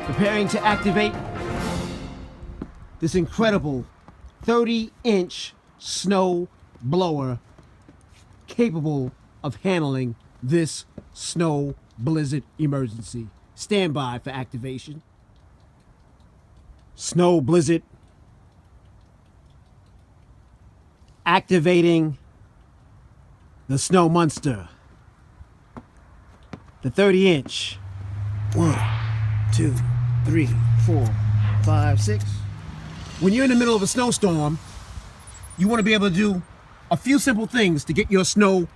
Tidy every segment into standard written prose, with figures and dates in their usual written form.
Preparing to activate this incredible 30-inch snow blower capable of handling this snow blizzard emergency. Stand by for activation. Snow blizzard activating the snow monster. The 30-inch. 1, 2, 3, 4, 5, 6. When you're in the middle of a snowstorm, you want to be able to do a few simple things to get your snow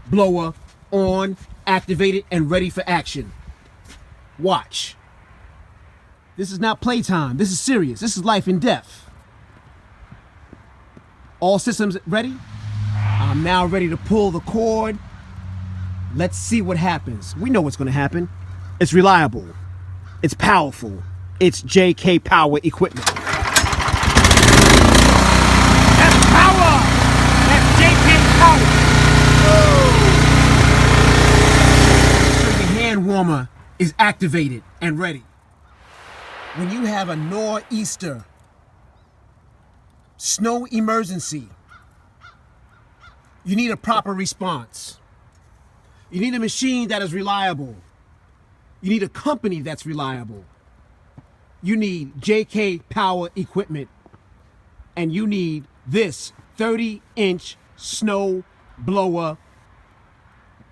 blower on, activated, and ready for action. Watch. This is not playtime. This is serious. This is life and death. All systems ready? I'm now ready to pull the cord. Let's see what happens. We know what's going to happen. It's reliable. It's powerful. It's JK Power equipment. That's power! That's JK Power! So the hand warmer is activated and ready. When you have a nor'easter, snow emergency, you need a proper response. You need a machine that is reliable. You need a company that's reliable. You need JK Power equipment. And you need this 30-inch snow blower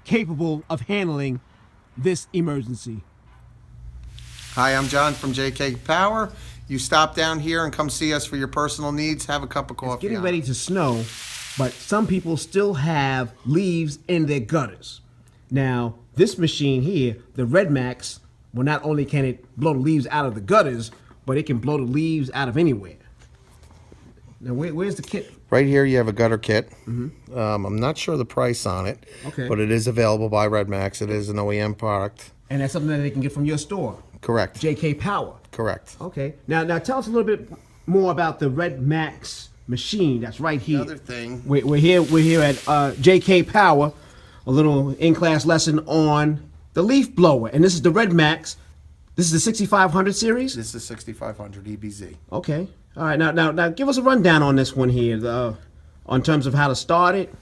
capable of handling this emergency. Hi, I'm John from JK Power. You stop down here and come see us for your personal needs. Have a cup of coffee. It's getting ready to snow, but some people still have leaves in their gutters. Now, this machine here, the Red Max, well, not only can it blow the leaves out of the gutters, but it can blow the leaves out of anywhere. Now, where's the kit? Right here you have a gutter kit. Mm-hmm. I'm not sure the price on it, okay, but it is available by Red Max. It is an OEM product. And that's something that they can get from your store? Correct. JK Power? Correct. Okay. Now tell us a little bit more about the Red Max machine that's right here. Another thing. We're here at JK Power, a little in-class lesson on the leaf blower. And this is the Red Max. This is the 6500 series? This is 6500 EBZ. Okay. All right. Now give us a rundown on this one here, on terms of how to start it.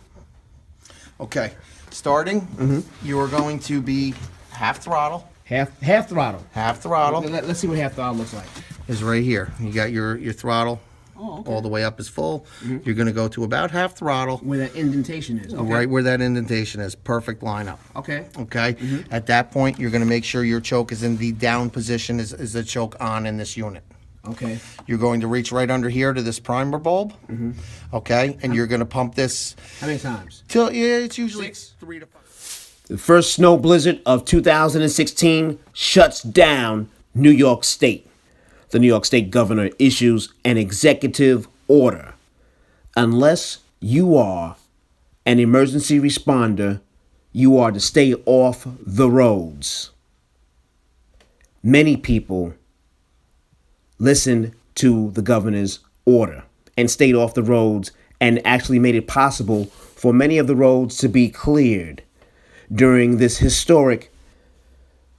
Okay. Starting, you are going to be half throttle. Half throttle. Half throttle. Let's see what half throttle looks like. Is right here. You got your throttle. Oh, okay. All the way up is full. You're going to go to about half throttle. Where that indentation is. Okay. Right where that indentation is. Perfect lineup. Okay. Okay. At that point, you're going to make sure your choke is in the down position. Is the choke on in this unit? Okay. You're going to reach right under here to this primer bulb. Okay. And you're going to pump this. How many times? Till it's usually 3 to 5. The first snow blizzard of 2016 shuts down New York State. The New York State governor issues an executive order. Unless you are an emergency responder, you are to stay off the roads. Many people listened to the governor's order and stayed off the roads, and actually made it possible for many of the roads to be cleared during this historic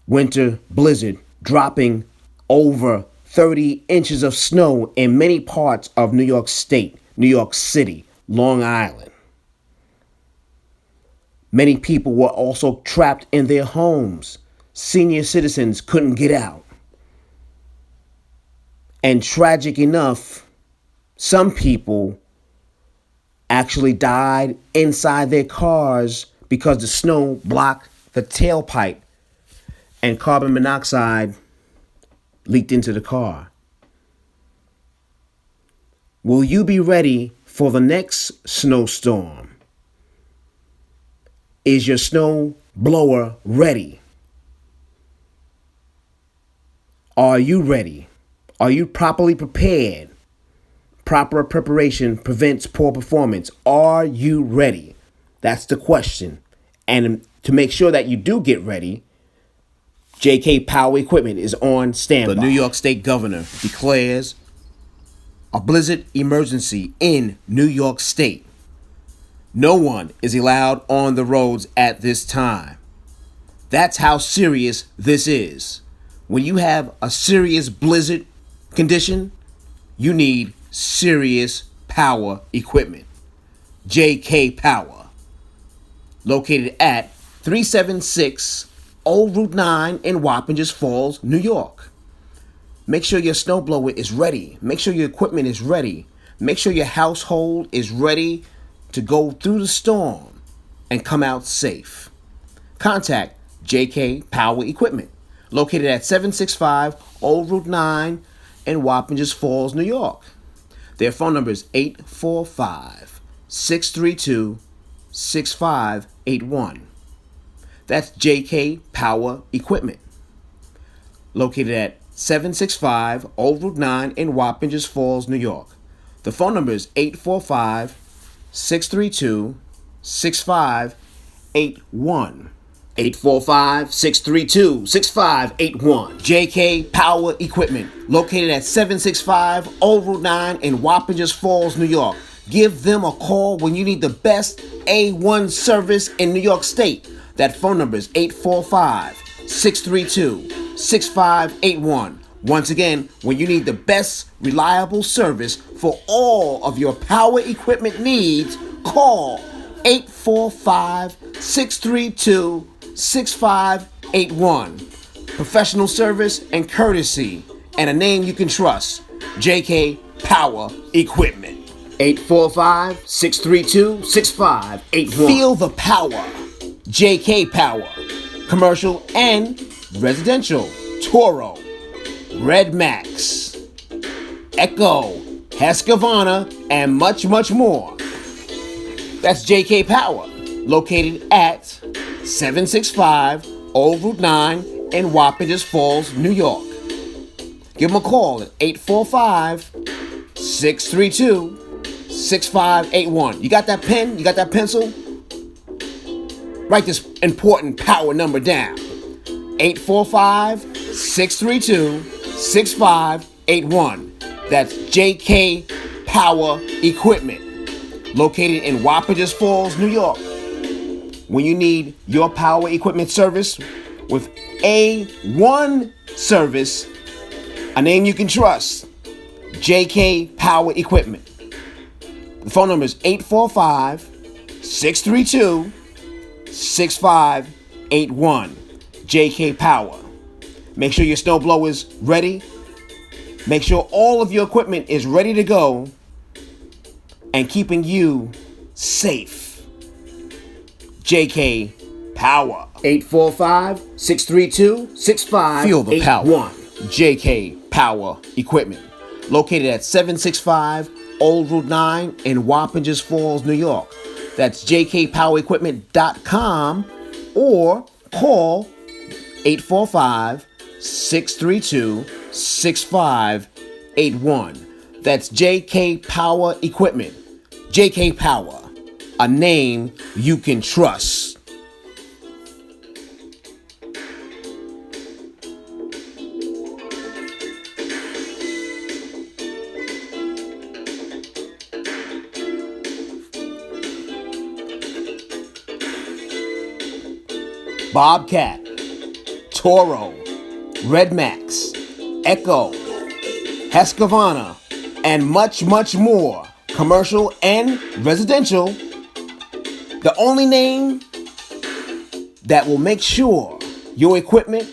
winter blizzard, dropping over 30 inches of snow in many parts of New York State, New York City, Long Island. Many people were also trapped in their homes. Senior citizens couldn't get out. And tragic enough, some people actually died inside their cars because the snow blocked the tailpipe and carbon monoxide leaked into the car. Will you be ready for the next snowstorm? Is your snow blower ready? Are you ready? Are you properly prepared? Proper preparation prevents poor performance. Are you ready? That's the question. And to make sure that you do get ready, JK Power Equipment is on standby. The New York State governor declares a blizzard emergency in New York State. No one is allowed on the roads at this time. That's how serious this is. When you have a serious blizzard condition, you need serious power equipment. JK Power, located at 376 Old Route 9 in Wappingers Falls, New York. Make sure your snowblower is ready. Make sure your equipment is ready. Make sure your household is ready to go through the storm and come out safe. Contact JK Power Equipment, located at 765 Old Route 9 in Wappingers Falls, New York. Their phone number is 845-632-6581. That's JK Power Equipment, located at 765 Old Route 9 in Wappingers Falls, New York. The phone number is 845-632-6581. 845-632-6581. JK Power Equipment, located at 765 Old Route 9 in Wappingers Falls, New York. Give them a call when you need the best A1 service in New York State. That phone number is 845-632-6581. Once again, when you need the best reliable service for all of your power equipment needs, call 845-632-6581. Professional service and courtesy, and a name you can trust. JK Power Equipment. 845-632-6581. Feel the power. JK Power. Commercial and residential. Toro, Red Max, Echo, Husqvarna, and much, much more. That's JK Power, located at 765 Old Route 9 in Wappingers Falls, New York. Give them a call at 845-632-6581. You got that pen? You got that pencil? Write this important power number down. 845-632-6581. That's JK Power Equipment, located in Wappingers Falls, New York. When you need your power equipment service with A1 service, a name you can trust, JK Power Equipment. The phone number is 845-632-6581. JK Power. Make sure your snowblower is ready. Make sure all of your equipment is ready to go and keeping you safe. JK Power. 845-632-6581. Feel the power. JK Power Equipment, located at 765 Old Route 9 in Wappingers Falls, New York. That's jkpowerequipment.com or call 845-632-6581. That's JK Power Equipment. JK Power, a name you can trust. Bobcat, Toro, Red Max, Echo, Husqvarna, and much, much more. Commercial and residential. The only name that will make sure your equipment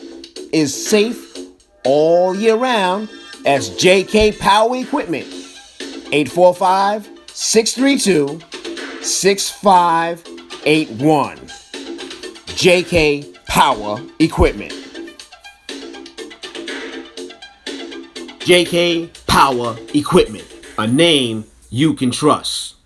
is safe all year round as JK Power Equipment. 845-632-6581. JK Power Equipment. JK Power Equipment, a name you can trust.